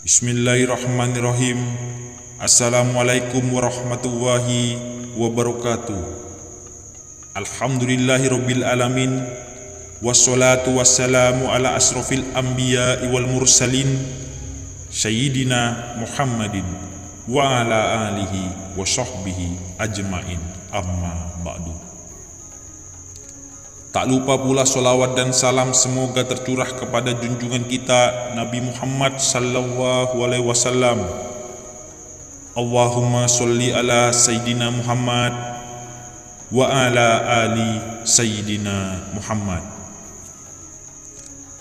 Bismillahirrahmanirrahim. Assalamualaikum warahmatullahi wabarakatuh. Alhamdulillahirabbil alamin. Wassalatu wassalamu ala asrofil anbiya'i wal mursalin Sayyidina Muhammadin wa ala alihi wa sahbihi ajmain, amma ba'du. Tak lupa pula solawat dan salam semoga tercurah kepada junjungan kita Nabi Muhammad sallallahu alaihi wasallam. Allahumma sholli ala Sayyidina Muhammad wa ala ali Sayyidina Muhammad.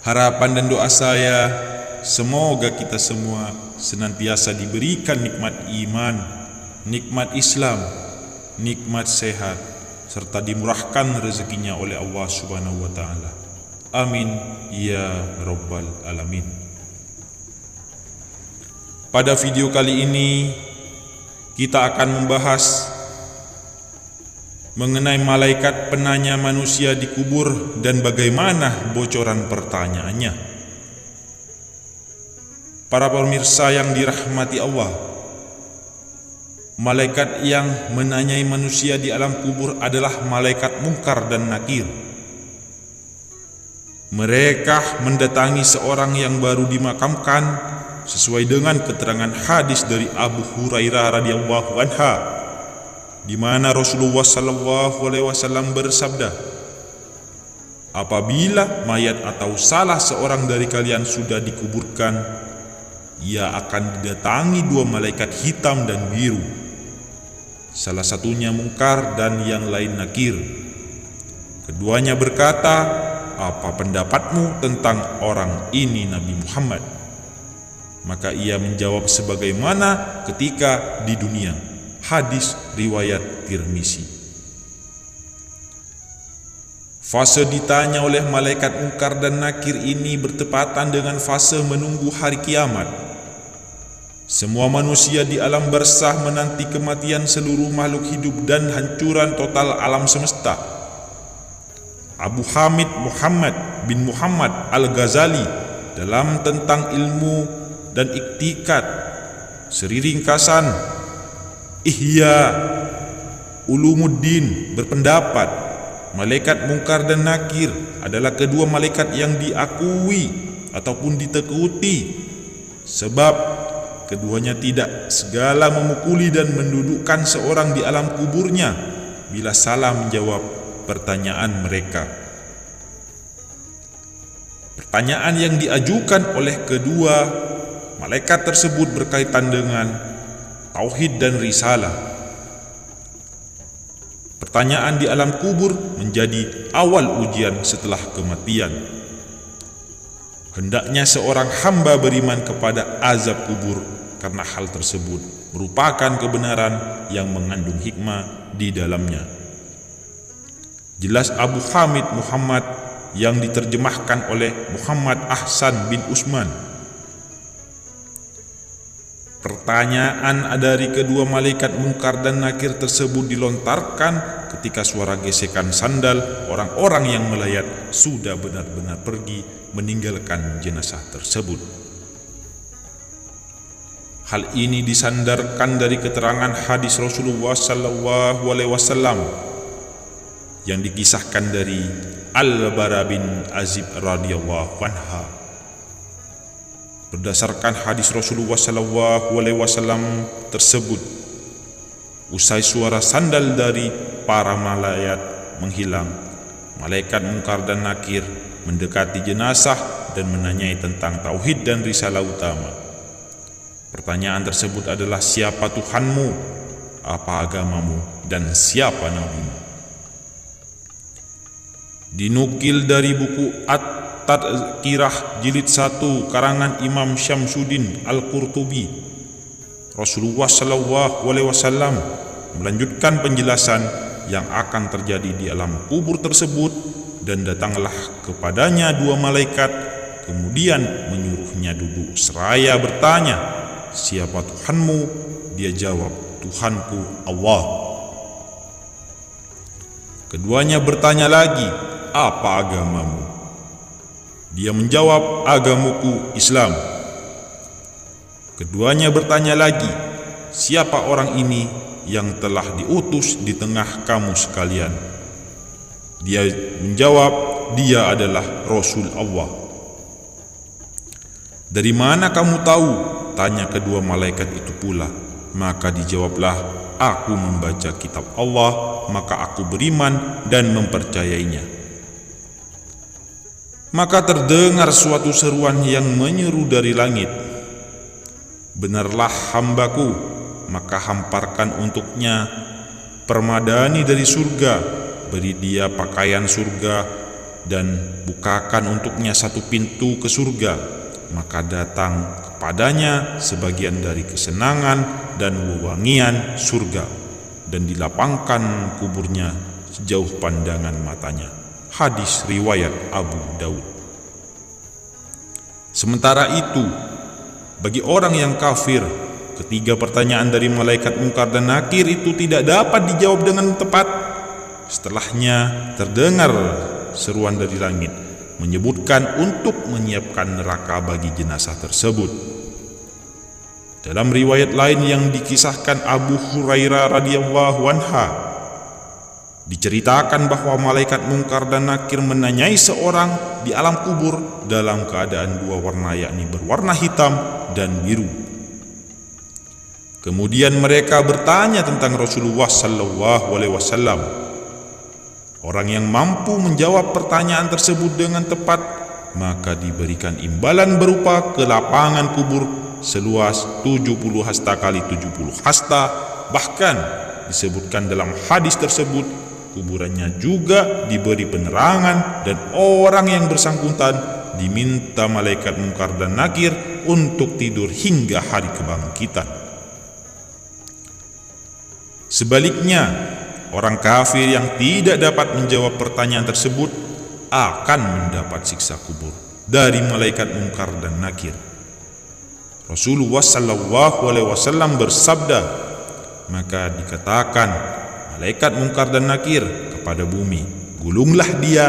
Harapan dan doa saya, semoga kita semua senantiasa diberikan nikmat iman, nikmat Islam, nikmat sehat, serta dimurahkan rezekinya oleh Allah Subhanahu wa taala. Amin ya rabbal alamin. Pada video kali ini kita akan membahas mengenai malaikat penanya manusia di kubur dan bagaimana bocoran pertanyaannya. Para pemirsa yang dirahmati Allah, malaikat yang menanyai manusia di alam kubur adalah malaikat Munkar dan Nakir. Mereka mendatangi seorang yang baru dimakamkan sesuai dengan keterangan hadis dari Abu Hurairah radhiyallahu anha, di mana Rasulullah sallallahu alaihi wasallam bersabda, apabila mayat atau salah seorang dari kalian sudah dikuburkan, ia akan didatangi dua malaikat hitam dan biru, salah satunya Munkar dan yang lain Nakir. Keduanya berkata, apa pendapatmu tentang orang ini Nabi Muhammad? Maka ia menjawab sebagaimana ketika di dunia. Hadis riwayat Tirmizi. Fase ditanya oleh malaikat Munkar dan Nakir ini bertepatan dengan fase menunggu hari kiamat. Semua manusia di alam barzakh menanti kematian seluruh makhluk hidup dan hancuran total alam semesta. Abu Hamid Muhammad bin Muhammad Al-Ghazali dalam tentang ilmu dan iktikad seri ringkasan Ihya Ulumuddin berpendapat malaikat Munkar dan Nakir adalah kedua malaikat yang diakui ataupun ditakuti, sebab keduanya tidak segala memukuli dan mendudukkan seorang di alam kuburnya bila salah menjawab pertanyaan mereka. Pertanyaan yang diajukan oleh kedua malaikat tersebut berkaitan dengan tauhid dan risalah. Pertanyaan di alam kubur menjadi awal ujian setelah kematian. Hendaknya seorang hamba beriman kepada azab kubur karena hal tersebut merupakan kebenaran yang mengandung hikmah di dalamnya. Jelas Abu Hamid Muhammad yang diterjemahkan oleh Muhammad Ahsan bin Usman. Pertanyaan dari kedua malaikat Munkar dan Nakir tersebut dilontarkan ketika suara gesekan sandal orang-orang yang melayat sudah benar-benar pergi meninggalkan jenazah tersebut. Hal ini disandarkan dari keterangan hadis Rasulullah sallallahu alaihi wasallam yang dikisahkan dari Al-Bara bin Azib radhiyallahu anha. Berdasarkan hadis Rasulullah sallallahu alaihi wasallam tersebut, usai suara sandal dari para malaikat menghilang, malaikat Munkar dan Nakir mendekati jenazah dan menanyai tentang tauhid dan risalah utama. Pertanyaan tersebut adalah, siapa Tuhanmu, apa agamamu, dan siapa nabimu? Dinukil dari buku At-Tadhkirah jilid 1 karangan Imam Syamsuddin Al-Qurtubi, Rasulullah sallallahu alaihi wasallam melanjutkan penjelasan yang akan terjadi di alam kubur tersebut, dan datanglah kepadanya dua malaikat, kemudian menyuruhnya duduk seraya bertanya, siapa Tuhanmu? Dia jawab, Tuhanku Allah. Keduanya bertanya lagi, apa agamamu? Dia menjawab, agamaku Islam. Keduanya bertanya lagi, "Siapa orang ini yang telah diutus di tengah kamu sekalian?" Dia menjawab, "Dia adalah Rasul Allah." "Dari mana kamu tahu?" tanya kedua malaikat itu pula. Maka dijawablah, "Aku membaca kitab Allah, maka aku beriman dan mempercayainya." Maka terdengar suatu seruan yang menyeru dari langit, "Benarlah hambaku, maka hamparkan untuknya permadani dari surga, beri dia pakaian surga, dan bukakan untuknya satu pintu ke surga, maka datang kepadanya sebagian dari kesenangan dan wewangian surga, dan dilapangkan kuburnya sejauh pandangan matanya." Hadis riwayat Abu Daud. Sementara itu, bagi orang yang kafir, ketiga pertanyaan dari malaikat Munkar dan Nakir itu tidak dapat dijawab dengan tepat. Setelahnya terdengar seruan dari langit menyebutkan untuk menyiapkan neraka bagi jenazah tersebut. Dalam riwayat lain yang dikisahkan Abu Hurairah radhiyallahu anha, diceritakan bahwa malaikat Munkar dan Nakir menanyai seorang di alam kubur dalam keadaan dua warna, yakni berwarna hitam dan biru. Kemudian mereka bertanya tentang Rasulullah sallallahu alaihi wasallam. Orang yang mampu menjawab pertanyaan tersebut dengan tepat, maka diberikan imbalan berupa kelapangan kubur seluas 70 hasta kali 70 hasta. Bahkan disebutkan dalam hadis tersebut, kuburannya juga diberi penerangan dan orang yang bersangkutan diminta malaikat Munkar dan Nakir untuk tidur hingga hari kebangkitan. Sebaliknya, orang kafir yang tidak dapat menjawab pertanyaan tersebut akan mendapat siksa kubur dari malaikat Munkar dan Nakir. Rasulullah sallallahu alaihi wasallam bersabda, maka dikatakan malaikat Munkar dan Nakir kepada bumi, "Gulunglah dia,"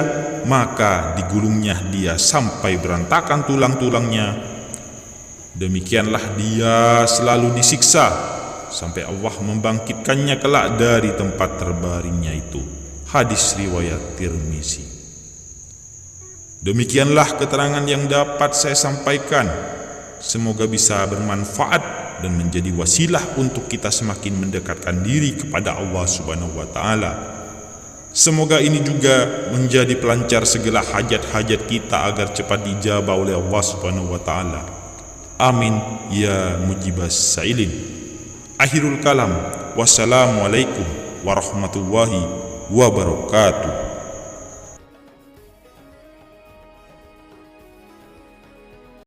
maka digulungnya dia sampai berantakan tulang-tulangnya. Demikianlah dia selalu disiksa sampai Allah membangkitkannya kelak dari tempat terbaringnya itu. Hadis riwayat Tirmizi. Demikianlah keterangan yang dapat saya sampaikan. Semoga bisa bermanfaat dan menjadi wasilah untuk kita semakin mendekatkan diri kepada Allah Subhanahu wa taala. Semoga ini juga menjadi pelancar segala hajat-hajat kita agar cepat dijabah oleh Allah Subhanahu wa taala. Amin ya mujibas sa'ilin. Akhirul kalam. Wassalamualaikum warahmatullahi wabarakatuh.